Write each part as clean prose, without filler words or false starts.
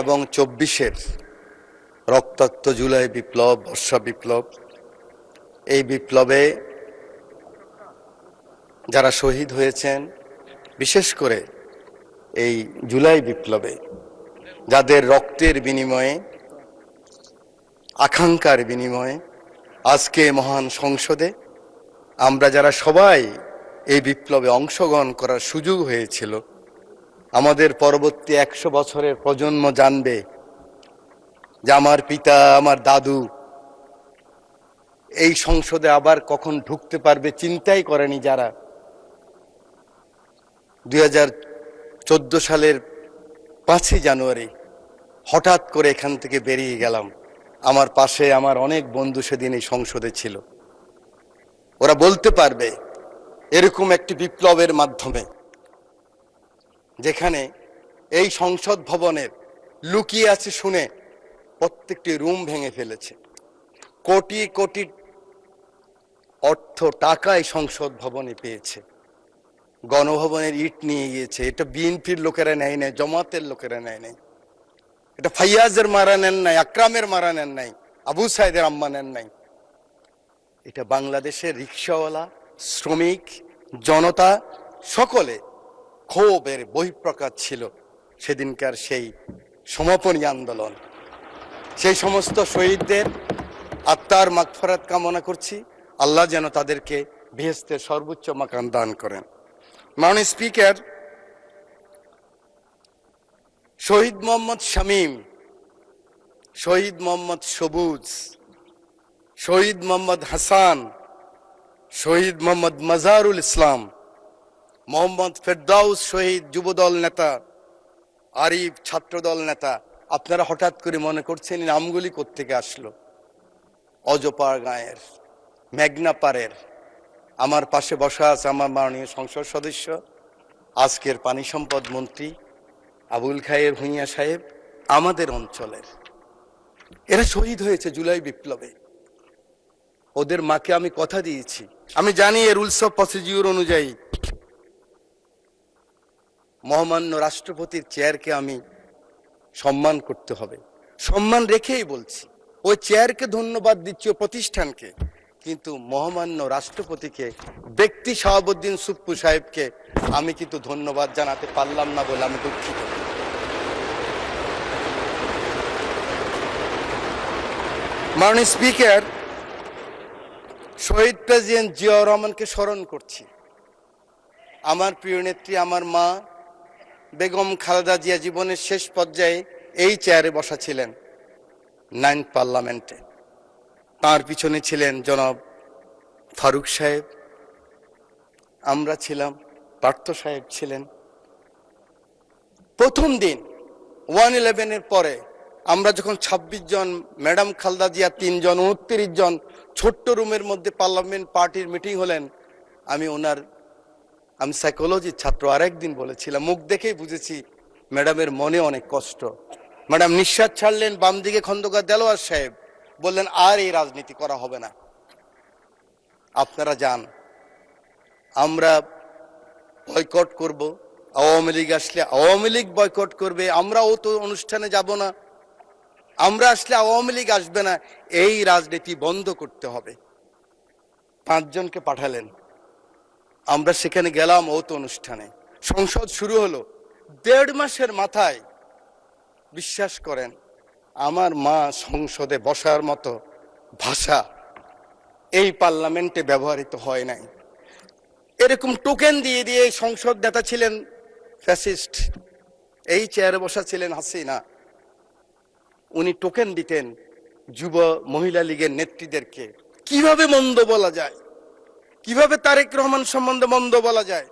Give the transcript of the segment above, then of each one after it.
এবং 24-এর রক্তাক্ত জুলাই বিপ্লব, বর্ষা বিপ্লব, এই বিপ্লবে যারা শহীদ হয়েছেন, বিশেষ করে এই জুলাই বিপ্লবে যাদের রক্তের বিনিময়ে, আকাঙ্ক্ষার বিনিময়ে আজকে মহান সংসদে আমরা যারা সবাই এই বিপ্লবে অংশগ্রহণ করার সুযোগ হয়েছিল, আমাদের পরবর্তী 100 বছরের প্রজন্ম জানবে যে আমার পিতা, আমার দাদু এই সংসদে আবার কখন ঢুকতে পারবে চিন্তাই করেনি যারা। 2014 সালের 5ই জানুয়ারি হঠাৎ করে এখান থেকে বেরিয়ে গেলাম। আমার পাশে আমার অনেক বন্ধু সেদিন এই সংসদে ছিল। ওরা বলতে পারবে এরকম একটি বিপ্লবের মাধ্যমে, যেখানে এই সংসদ ভবনের লুকিয়ে আছে শুনে প্রত্যেকটি রুম ভেঙে ফেলেছে, কোটি কোটি অর্থ টাকা এই সংসদ ভবনে পেয়েছে, গণভবনের ইট নিয়ে গিয়েছে। এটা বিএনপির লোকেরা নেয় নাই, জামাতের লোকেরা নেয় নাই, এটা ফাইয়াজের মারা নেন নাই, আকরামের মারা নেন নাই, আবু সাইদের আম্মা নেন নাই। এটা বাংলাদেশের রিক্সাওয়ালা, শ্রমিক, জনতা সকলে ক্ষোভের বহিঃপ্রকাশ ছিল সেদিনকার সেই সমাপনী আন্দোলন। সেই সমস্ত শহীদদের আত্মার মাগফিরাত কামনা করছি। আল্লাহ যেন তাদেরকে বেহেশতের সর্বোচ্চ মাকাম দান করেন। মাননীয় স্পিকার, শহীদ মোহাম্মদ শামীম, শহীদ মোহাম্মদ সবুজ, শহীদ মোহাম্মদ হাসান, শহীদ মোহাম্মদ মাজারুল ইসলাম, মোহাম্মদ ফেরদাউস শহীদ যুবদল নেতা, আরিফ ছাত্রদল নেতা, আপনারা হঠাৎ করে মনে করছেন এই নামগুলি কোত্থেকে আসলো? অজপাড় গাঁয়ের, মেঘনা পাড়ের। আমার পাশে বসা আছে আমার মাননীয় সংসদ সদস্য, আজকের পানি সম্পদ মন্ত্রী আবুল খায়ের ভূঁইয়া সাহেব, আমাদের অঞ্চলের। এরা শহীদ হয়েছে জুলাই বিপ্লবে। ওদের মাকে আমি কথা দিয়েছি, আমি জানি এর রুলস অফ প্রসিডিউর অনুযায়ী মহামান্য রাষ্ট্রপতির চেয়ারকে আমি সম্মান করতে হবে, সম্মান রেখেই বলছি। ওই চেয়ারকে ধন্যবাদ দিচ্ছি, ও প্রতিষ্ঠানকে, কিন্তু মহামান্য রাষ্ট্রপতিকে, ব্যক্তি শাহাবুদ্দিন সুপ্পু সাহেবকে আমি কিন্তু ধন্যবাদ জানাতে পারলাম না বলে আমি দুঃখিত। মাননীয় স্পিকার, শহীদ প্রেসিডেন্ট জিয়াউর রহমানকে স্মরণ করছি। আমার প্রিয় নেত্রী, আমার মা বেগম খালেদা জিয়া জীবনের শেষ পর্যায়ে এই চেয়ারে বসা ছিলেন 9th পার্লামেন্টে। তার পিছনে ছিলেন জনাব ফারুক সাহেব, আমরা ছিলাম, পার্থ সাহেব ছিলেন। প্রথম দিন 1/11-এর পরে আমরা যখন 26 জন, ম্যাডাম খালেদা জিয়া 3 জন, 29 জন ছোট্ট রুমের মধ্যে পার্লামেন্ট পার্টির মিটিং হলেন, আমি সাইকোলজির ছাত্র, আরেকদিন বলেছিলাম, মুখ দেখেই বুঝেছি ম্যাডামের মনে অনেক কষ্ট। ম্যাডাম নিঃশ্বাস ছাড়লেন, বাম দিকে খন্দকার দেলোয়ার সাহেব বললেন আর এই রাজনীতি করা হবে না, আপনারা যান, আমরা বয়কট করব। আওয়ামী লীগ আসলে আওয়ামী লীগ বয়কট করবে, আমরাও তো অনুষ্ঠানে যাব না, আমরা আসলে আওয়ামী লীগ আসবে না, এই রাজনীতি বন্ধ করতে হবে। 5 জনকে পাঠালেন, আমরা সেখানে গেলাম ওত অনুষ্ঠানে। সংসদ শুরু হলো, 1.5 মাসের মাথায় বিশ্বাস করেন আমার মা সংসদে বসার মতো ভাষা এই পার্লামেন্টে ব্যবহৃত হয় নাই। এরকম টোকেন দিয়ে দিয়ে সংসদ নেতা ছিলেন ফ্যাসিস্ট, এই চেয়ারে বসা ছিলেন হাসিনা। উনি টোকেন দিতেন যুব মহিলা লীগের নেত্রীদেরকে, কিভাবে মন্দ বলা যায়, কিভাবে তারেক রহমান সম্বন্ধে মন্দ বলা যায়,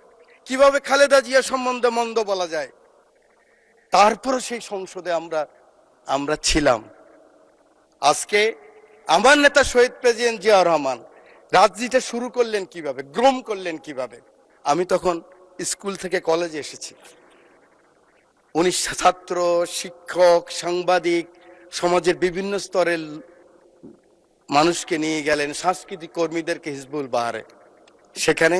কিভাবে খালেদা জিয়া সম্বন্ধে মন্দ বলা যায়। তারপরে সেই সংসদে আমরা ছিলাম। আজকে আমার নেতা শহীদ প্রেসিডেন্ট জিয়াউর রহমান রাজনীতিটা শুরু করলেন কিভাবে, গ্রোম করলেন কিভাবে। আমি তখন স্কুল থেকে কলেজে এসেছি। উনি ছাত্র, শিক্ষক, সাংবাদিক, সমাজের বিভিন্ন স্তরের মানুষকে নিয়ে গেলেন, সাংস্কৃতিক কর্মীদেরকে হিজবুল বাহারে, সেখানে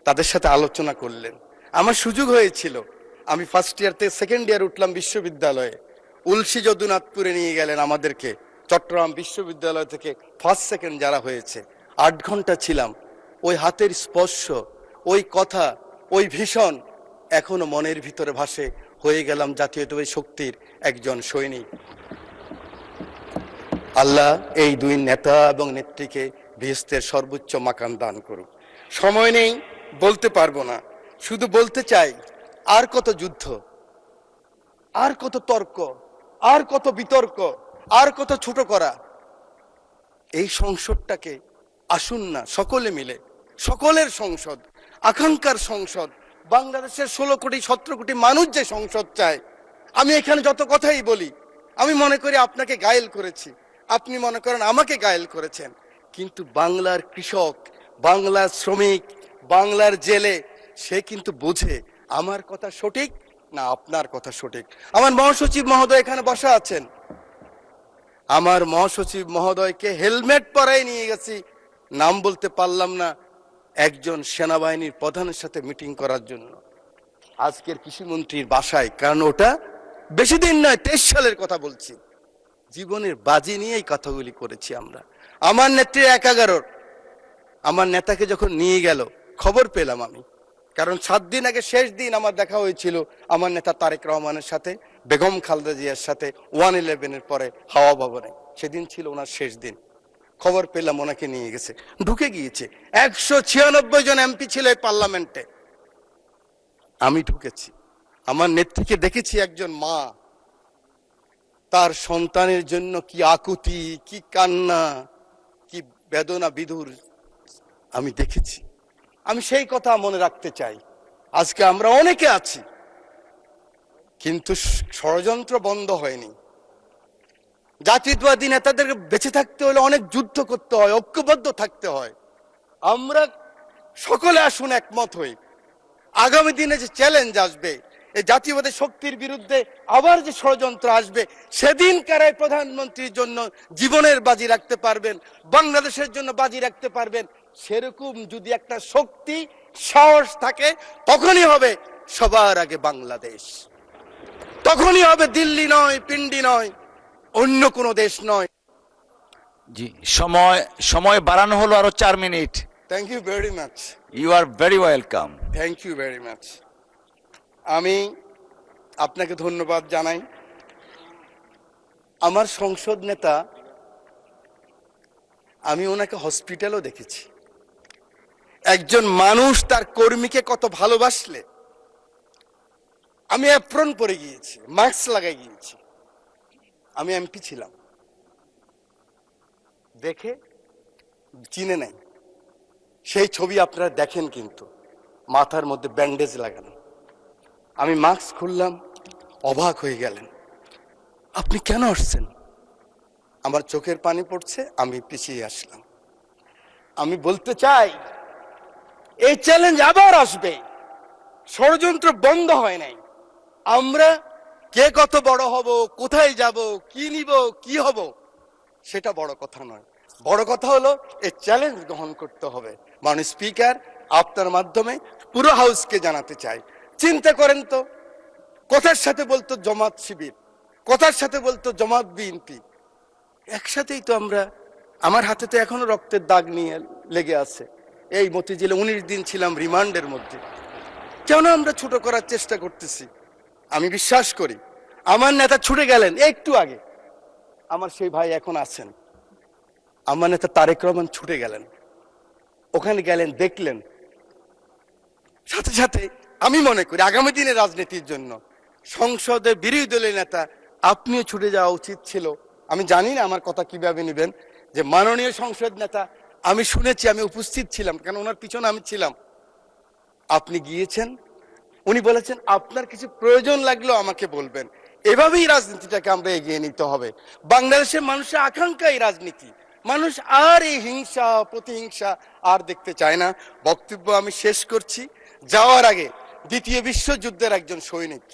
তাদের সাথে আলোচনা করলেন। আমার সুযোগ হয়েছিল, আমি ফার্স্ট ইয়ার থেকে সেকেন্ড ইয়ার উঠলাম বিশ্ববিদ্যালয়ে, উলসি যদুনাথপুরে নিয়ে গেলেন আমাদেরকে, চট্টগ্রাম বিশ্ববিদ্যালয় থেকে ফার্স্ট সেকেন্ড যারা হয়েছে। 8 ঘন্টা ছিলাম। ওই হাতের স্পর্শ, ওই কথা, ওই ভীষণ এখনো মনের ভিতরে ভাসে। হয়ে গেলাম জাতীয়তাবাদী শক্তির একজন সৈনিক। আল্লাহ এই দুই নেতা এবং নেত্রীকে বেহেশতের সর্বোচ্চ মাকাম দান করুক। সময় নেই, বলতে পারবো না, শুধু বলতে চাই, আর কত যুদ্ধ, আর কত তর্ক, আর কত বিতর্ক, আর কত ছোট করা। এই সংসদটাকে আসুন না সকলে মিলে, সকলের সংসদ, আকাঙ্ক্ষার সংসদ, বাংলাদেশের 16 কোটি 17 কোটি মানুষ যে সংসদ চায়। আমি এখানে যত কথাই বলি, আমি মনে করি আপনাকে ঘায়েল করেছি, আপনি মনে করেন আমাকে ঘায়েল করেছেন, কিন্তু বাংলার কৃষক, বাংলার শ্রমিক, বাংলার জেলে সে কিন্তু বোঝে আমার কথা সঠিক না আপনার কথা সঠিক। আমার মহাসচিব মহোদয় এখানে বসা আছেন, আমার মহাসচিব মহোদয়কে হেলমেট পরাই নিয়ে গেছি, নাম বলতে পারলাম না, একজন সেনাবাহিনীর প্রধানের সাথে মিটিং করার জন্য আজকের কৃষিমন্ত্রীর বাসায়। কারণ ওটা বেশি দিন নয়, 23 সালের কথা বলছি। জীবনের বাজি নিয়েই কথাগুলি করেছি আমরা। আমার নেত্রী 11 আমার নেতাকে যখন নিয়ে গেল খবর পেলাম আমি, কারণ 7 দিন আগে শেষ দিন আমার দেখা হয়েছিল আমার নেতা তারেক রহমানের সাথে, বেগম খালেদা জিয়ার সাথে 111-এর পরে হাওয়া ভবনে। সেদিন ছিল ওনার শেষ দিন। খবর পেলাম ওনাকে নিয়ে গেছে, ঢুকে গিয়েছে। 196 জন এমপি ছিল এই পার্লামেন্টে, আমি ঢুকেছি। আমার নেত্রীকে দেখেছি একজন মা, তার সন্তানের জন্য কি আকুতি, কি কান্না, কি বেদনা বিধুর আমি দেখেছি। আমি সেই কথা মনে রাখতে চাই। আজকে আমরা অনেকে আছি, কিন্তু ষড়যন্ত্র বন্ধ হয়নি। জাতীয়তাবাদী নেতাদের বেঁচে থাকতে হলে অনেক যুদ্ধ করতে হয়, ঐক্যবদ্ধ থাকতে হয়। আমরা সকলে আসুন একমত হই। আগামী দিনে যে চ্যালেঞ্জ আসবে, এই জাতীয়বাদী শক্তির বিরুদ্ধে আবার যে ষড়যন্ত্র আসবে, সেদিন কারাই প্রধানমন্ত্রীর জন্য জীবনের বাজি রাখতে পারবেন, বাংলাদেশের জন্য বাজি রাখতে পারবেন, সেরকম যদি একটা শক্তি সাহস থাকে, তখনই হবে সবার আগে বাংলাদেশ, তখনই হবে দিল্লি নয়, পিন্ডি নয়, অন্য কোনো দেশ নয়। জি, সময় বাড়ানো হলো আরো 4 মিনিট। Thank you very much. You are very welcome. Thank you very much. আমি আপনাকে ধন্যবাদ জানাই। আমার সংসদ নেতা, আমি ওনাকে হসপিটালও দেখেছি। একজন মানুষ তার কর্মীকে কত ভালোবাসলে, আমি অ্যাপ্রন পরে গিয়েছি, মাস্ক লাগাই গিয়েছি। আমি এমপি ছিলাম, দেখে চিনে নাই। সেই ছবি আপনারা দেখেন, কিন্তু মাথার মধ্যে ব্যান্ডেজ লাগানো। আমি মাস্ক খুললাম, অবাক হয়ে গেলেন, আপনি কেন আসছেন? আমার চোখের পানি পড়ছে, আমি পিছিয়ে আসলাম। আমি বলতে চাই, এই চ্যালেঞ্জ আবার আসবে, ষড়যন্ত্র বন্ধ হয় নাই। আমরা কে কত বড় হব, কোথায় যাব, কি নিব, কি হব, সেটা বড় কথা নয়। বড় কথা হলো এই চ্যালেঞ্জ গ্রহণ করতে হবে। মাননীয় স্পিকার, আপনার মাধ্যমে পুরো হাউসকে জানাতে চাই, চিন্তা করেন তো, কথার সাথে বলতো জামাত শিবির, কথার সাথে বলতো জামাত বিএনপি, একসাথেই তো আমরা। আমার হাতে তো এখনো রক্তের দাগ নিয়ে লেগে আছে। এই মতিঝিলে 19 দিন ছিলাম রিমান্ডের মধ্যে। কেন আমরা ছোট করার চেষ্টা করতেছি? আমি বিশ্বাস করি আমার নেতা ছুটে গেলেন একটু আগে, আমার সেই ভাই এখন আছেন, আমার নেতা তারেক রহমান ছুটে গেলেন, ওখানে গেলেন, দেখলেন। সাথে সাথে আমি মনে করি আগামী দিনের রাজনীতির জন্য সংসদের বিরোধী দলের নেতা আপনিও ছুটে যাওয়া উচিত ছিল। আমি জানি না আমার কথা কিভাবে নেবেন, যে মাননীয় সংসদ নেতা, আমি শুনেছি, আমি উপস্থিত ছিলাম, কারণ ওনার পিছনে আমি ছিলাম, আপনি গিয়েছেন, উনি বলেছেন আপনার কিছু প্রয়োজন লাগলেও আমাকে বলবেন। এভাবেই রাজনীতিটাকে আমরা এগিয়ে নিতে হবে। বাংলাদেশের মানুষের আকাঙ্ক্ষা এই রাজনীতি। মানুষ আর এই হিংসা প্রতিহিংসা আর দেখতে চায় না। বক্তব্য আমি শেষ করছি। যাওয়ার আগে, দ্বিতীয় বিশ্বযুদ্ধের একজন সৈনিক,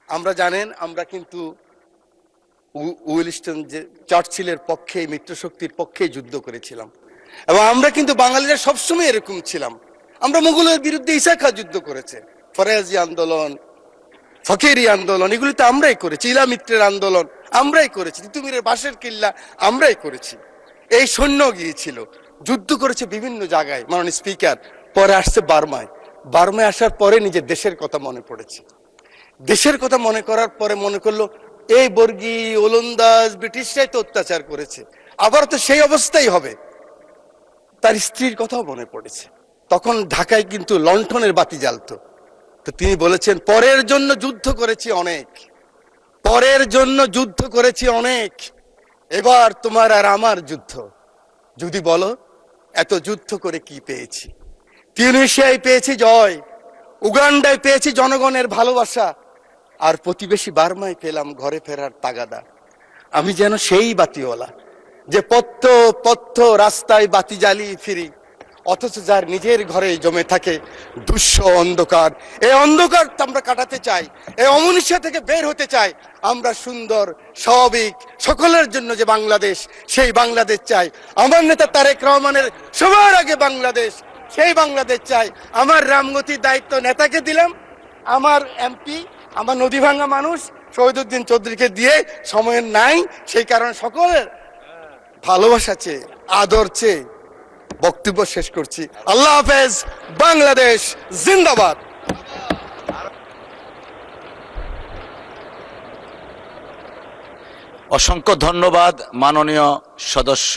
আমরা জানেন আমরা কিন্তু উইলস্টন যে চার্চিলের পক্ষে, মিত্রশক্তির পক্ষে যুদ্ধ করেছিলাম, এবং আমরা কিন্তু বাঙালিরা সবসময় এরকম ছিলাম। আমরা মুঘলের বিরুদ্ধে ইসা খাঁ যুদ্ধ করেছে, ফরাজি আন্দোলন, ফকিরি আন্দোলন, এগুলি তো আমরাই করেছি। ইলা মিত্রের আন্দোলন আমরাই করেছি, তিতুমিরের বাঁশের কিল্লা আমরাই করেছি। এই সৈন্য গিয়েছিল, যুদ্ধ করেছে বিভিন্ন জায়গায় মাননীয় স্পিকার। পরে আসছে বার্মায়, বার্মায় আসার পরে নিজের দেশের কথা মনে পড়েছে। দেশের কথা মনে করার পরে মনে করলো এই বর্গী ওলন্দাজ ব্রিটিশরাই তো অত্যাচার করেছে, আবার তো সেই অবস্থাই হবে। তার স্ত্রীর কথাও মনে পড়েছে। তখন ঢাকায় কিন্তু লণ্ঠনের বাতি জ্বালতো। তো তিনি বলেছেন, পরের জন্য যুদ্ধ করেছি অনেক, পরের জন্য যুদ্ধ করেছি অনেক, এবার তোমার আর আমার যুদ্ধ। যদি বলো এত যুদ্ধ করে কি পেয়েছি? তিউনিসিয়ায় পেয়েছি জয়, উগান্ডায় পেয়েছি জনগণের ভালোবাসা, আর প্রতিবেশী বার্মায় পেলাম ঘরে ফেরার তাগাদা। আমি যেন সেই বাতিওয়ালা যে পথ্য পথ্য রাস্তায় বাতি জ্বালিয়ে ফিরি, অথচ যার নিজের ঘরে জমে থাকে দুঃস্ব অন্ধকার। এই অন্ধকার আমরা কাটাতে চাই, এই অমনুষ্য থেকে বের হতে চাই। আমরা সুন্দর স্বাভাবিক সকলের জন্য যে বাংলাদেশ, সেই বাংলাদেশ চাই। আমার নেতা তারেক রহমানের সবার আগে বাংলাদেশ, সেই বাংলাদেশ চাই। আমার রামগতির দায়িত্ব নেতাকে দিলাম, আমার এমপি, আমার নদী ভাঙ্গা মানুষ শহীদুদ্দিন চৌধুরীকে দিয়ে সময়ের নাই, সেই কারণে সকলের ভালোবাসা চেয়ে আদর চেয়ে বক্তব্য শেষ করছি। আল্লাহ হাফেজ, বাংলাদেশ জিন্দাবাদ। অসংখ্য ধন্যবাদ মাননীয় সদস্য।